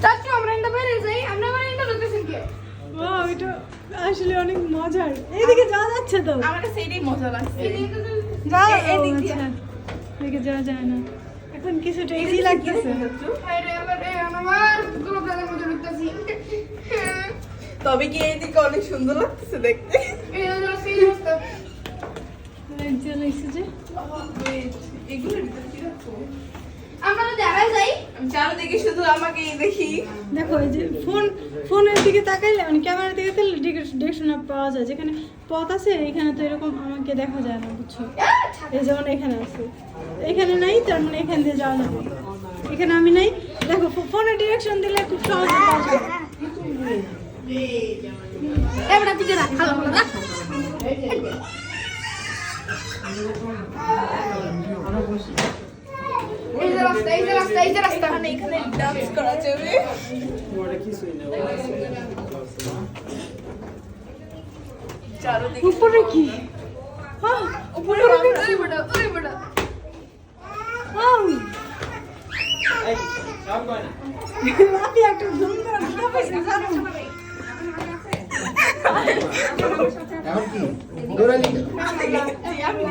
চাচু আমরা ইন্দা বাইরে যাই আমরা মানে ইন্দা লোকেশন কি ও এটা আসলে অনেক মজার এইদিকে যাওয়া যাচ্ছে তো আমার কাছে এটাই মজা লাগছে যাও এদিক দিয়ে। আচ্ছা এদিকে যাওয়া যায় না এখন কিছুটা ইজি লাগতেছে আরে আমার গুলো গালে মজা লাগতেছি তবে কি এইদিকে অনেক সুন্দর লাগতেছে দেখতে এই হলো সিরিয়াস তো চলে এসেছে এগুলোর ভিতরে কি রাখবো আমরা যদি আড়াই যাই আমি চারিদিকে শুধু আমাকেই দেখি দেখো এই যে ফোনের দিকে তাকাইলে মানে ক্যামেরার দিকে তাকাইলে ডিরেকশন পাওয়া যায় যেখানে পথ আছে এখানে তো এরকম আমাকে দেখা যায় না বুঝছো এই যেমন এখানে আছে এখানে নাই তার মানে এখান দিয়ে যাওয়া যাবে এখানে আমি নাই দেখো ফোনের ডিরেকশন দিলে খুব সহজে পাওয়া যায় এবারে দিকে রাখ ভালো করে রাখ এই যে রাস্তা এখানে ডান্স করা যাবে চারিদিকে উপরে কি উপরে ওই বড় আপনি একটা সুন্দর ভিডিও পাইছেন জানো এখন কি দৌড়ালি আপনি